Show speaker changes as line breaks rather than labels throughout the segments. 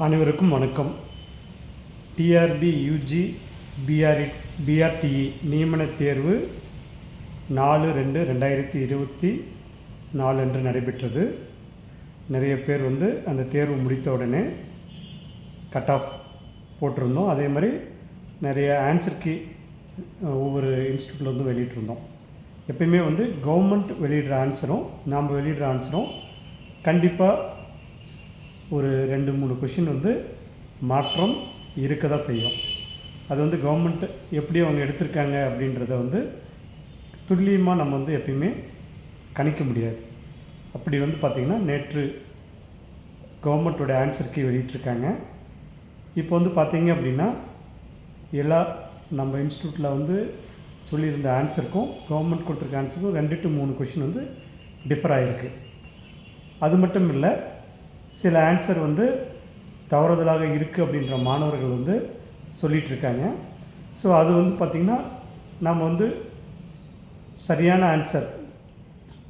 அனைவருக்கும் வணக்கம். TRP UG BRTE நியமன தேர்வு 4/2/2024 அன்று நடைபெற்றது. நிறைய பேர் அந்த தேர்வு முடித்த உடனே கட் ஆஃப் போட்டிருந்தோம். அதே மாதிரி நிறைய ஆன்சர் கீ ஒவ்வொரு இன்ஸ்டியூட்டில் வெளியிட்டிருந்தோம். எப்பயுமே கவர்மெண்ட் வெளியிடுற ஆன்சரும் நாம் வெளியிடுற ஆன்சரும் கண்டிப்பாக ஒரு 2-3 கொஷின் மாற்றம் இருக்க தான் செய்யும். அது கவர்மெண்ட் எப்படி அவங்க எடுத்திருக்காங்க அப்படின்றத துல்லியமாக நம்ம எப்பயுமே கணிக்க முடியாது. அப்படி பார்த்திங்கன்னா நேற்று கவர்மெண்ட்டோட ஆன்சர் கீ வெளியிட்டிருக்காங்க. இப்போ பார்த்திங்க அப்படின்னா எல்லா நம்ம இன்ஸ்டியூட்டில் சொல்லியிருந்த ஆன்சருக்கும் கவர்மெண்ட் கொடுத்துருக்க ஆன்சருக்கும் 2 to 3 கொஷின் டிஃபர் ஆகிருக்கு. அது மட்டும் இல்லை, சில ஆன்சர் தவறுதலாக இருக்குது அப்படின்ற மாணவர்கள் சொல்லிகிட்ருக்காங்க. ஸோ அது பார்த்திங்கன்னா நம்ம சரியான ஆன்சர்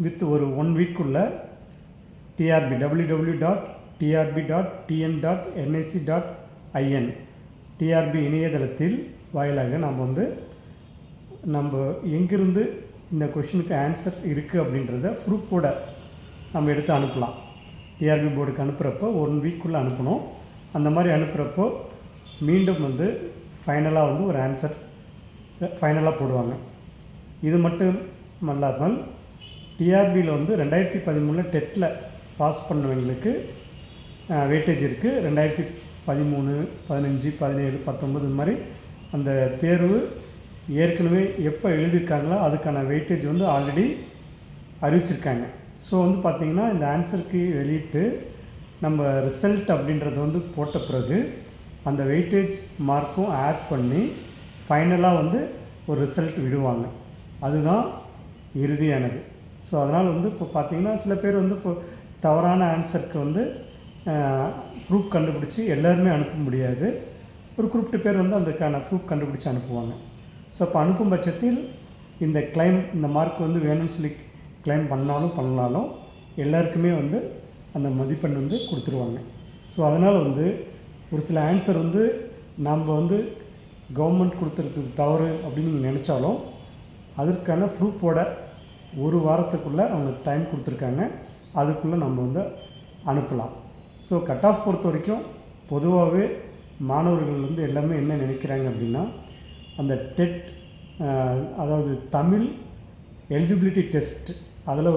வித் ஒரு 1 வீக்குள்ளே டிஆர்பி www.trb.tn.nic.in டிஆர்பி இணையதளத்தில் வாயிலாக நம்ம எங்கிருந்து இந்த கொஷினுக்கு ஆன்சர் இருக்குது அப்படின்றத ப்ரூஃபோட நம்ம எடுத்து அனுப்பலாம். டிஆர்பி போர்டுக்கு அனுப்புகிறப்போ 1 வீக்குள்ளே அனுப்பணும். அந்த மாதிரி அனுப்புகிறப்போ மீண்டும் ஃபைனலாக ஒரு ஆன்சர் ஃபைனலாக போடுவாங்க. இது மட்டும் அல்லாமல் டிஆர்பியில் 2013 டெட்டில் பாஸ் பண்ணவங்களுக்கு வெயிட்டேஜ் இருக்குது. 2013, 15, 17, 19 இது மாதிரி அந்த தேர்வு ஏற்கனவே எப்போ எழுதியிருக்காங்களோ அதுக்கான வெயிட்டேஜ் ஆல்ரெடி அறிவிச்சிருக்காங்க. ஸோ பார்த்திங்கன்னா இந்த ஆன்சருக்கு வெளியிட்டு நம்ம ரிசல்ட் அப்படின்றத போட்ட பிறகு அந்த வெயிட்டேஜ் மார்க்கும் ஆட் பண்ணி ஃபைனலாக ஒரு ரிசல்ட் விடுவாங்க. அதுதான் இறுதியானது. ஸோ அதனால் இப்போ பார்த்திங்கன்னா சில பேர் இப்போ தவறான ஆன்சருக்கு ப்ரூஃப் கண்டுபிடிச்சி எல்லாருமே அனுப்ப முடியாது. ஒரு குறிப்பிட்ட பேர் அதுக்கான ப்ரூஃப் கண்டுபிடிச்சி அனுப்புவாங்க. ஸோ அப்போ அனுப்பும் பட்சத்தில் இந்த மார்க் வேணும்னு சொல்லி கிளைம் பண்ணாலும் எல்லாருக்குமே அந்த மதிப்பெண் கொடுத்துருவாங்க. ஸோ அதனால் ஒரு சில ஆன்சர் நம்ம கவர்மெண்ட் கொடுத்துருக்கு தவறு அப்படின்னு நீங்கள் நினச்சாலும் அதற்கான ப்ரூஃபோட 1 வாரத்துக்குள்ளே அவங்க டைம் கொடுத்துருக்காங்க. அதுக்குள்ளே நம்ம அனுப்பலாம். ஸோ கட் ஆஃப் பொறுத்த வரைக்கும் பொதுவாகவே மாணவர்கள் எல்லாமே என்ன நினைக்கிறாங்க அப்படின்னா, அந்த டெட் அதாவது தமிழ் எலிஜிபிலிட்டி டெஸ்ட் அதில்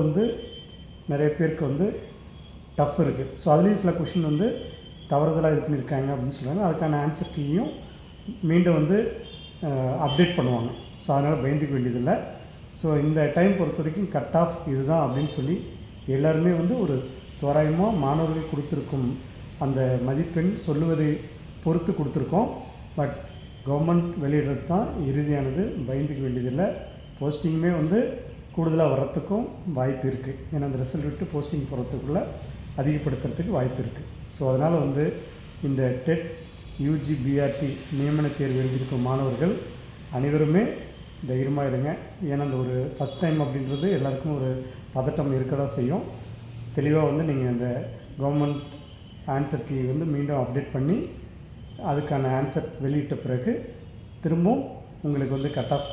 நிறைய பேருக்கு டஃப் இருக்குது. ஸோ அதுலேயும் சில கொஷின் தவறுதலாக இது பண்ணியிருக்காங்க அப்படின்னு சொல்லுவாங்க. அதுக்கான ஆன்சர் கீயும் மீண்டும் அப்டேட் பண்ணுவாங்க. ஸோ அதனால் பயந்துக்க வேண்டியதில்லை. ஸோ இந்த டைம் பொறுத்த வரைக்கும் கட் ஆஃப் இதுதான் அப்படின்னு சொல்லி எல்லாருமே ஒரு தோராயமாக மாணவர்கள் கொடுத்துருக்கும் அந்த மதிப்பெண் சொல்லுவதை பொறுத்து கொடுத்துருக்கோம். பட் கவர்மெண்ட் வெளியிடுறது தான் இறுதியானது. பயந்துக்க வேண்டியதில்லை. போஸ்டிங்குமே கூடுதலாக வர்றதுக்கும் வாய்ப்பு இருக்குது. ஏன்னா அந்த ரிசல்ட் விட்டு போஸ்டிங் போகிறதுக்குள்ளே அதிகப்படுத்துறதுக்கு வாய்ப்பு இருக்குது. ஸோ அதனால் இந்த டெட் யூஜி பிஆர்டி நியமன தேர்வு எழுதியிருக்கும் மாணவர்கள் அனைவருமே தைரியமாக இருங்க. ஏன்னா அந்த ஒரு ஃபஸ்ட் டைம் அப்படின்றது எல்லாருக்கும் ஒரு பதட்டம் இருக்க தான் செய்யும். தெளிவாக நீங்கள் அந்த கவர்மெண்ட் ஆன்சர் கீ மீண்டும் அப்டேட் பண்ணி அதுக்கான ஆன்சர் வெளியிட்ட பிறகு திரும்பவும் உங்களுக்கு கட் ஆஃப்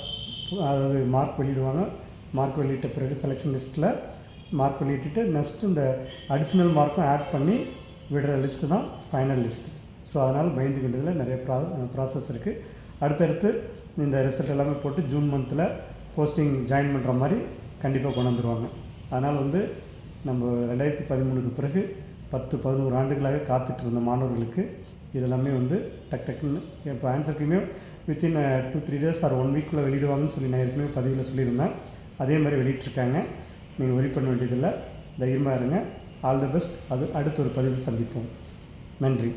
அதாவது மார்க் வெளியிடுவாங்க. மார்க் வெளியிட்ட பிறகு செலெக்ஷன் லிஸ்ட்டில் மார்க் வெளியிட்டு நெக்ஸ்ட்டு இந்த அடிஷ்னல் மார்க்கும் ஆட் பண்ணி விடுற லிஸ்ட்டு தான் ஃபைனல் லிஸ்ட். ஸோ அதனால் பயந்துக்க வேண்டியதில் நிறைய ப்ராசஸ் இருக்குது. அடுத்தடுத்து இந்த ரிசல்ட் எல்லாமே போட்டு ஜூன் மந்தில் போஸ்டிங் ஜாயின் பண்ணுற மாதிரி கண்டிப்பாக கொண்டு வந்துடுவாங்க. அதனால் நம்ம 2013 பிறகு 10-11 ஆண்டுகளாக காத்துட்டு இருந்த மாணவர்களுக்கு இதெல்லாமே டக்குன்னு இப்போ ஆன்சருக்குமே வித்தின் 2-3 days ஆர் 1 வீக்குள்ளே வெளியிடுவாங்கன்னு சொல்லி நான் ஏற்கனவே பதிவில் சொல்லியிருந்தேன். அதே மாதிரி வெளியிட்டிருக்காங்க. நீங்கள் ஒரி பண்ண வேண்டியதில்லை. தைரியமாக இருங்க. All the best. அடுத்த ஒரு பதிவில் சந்திப்போம். நன்றி.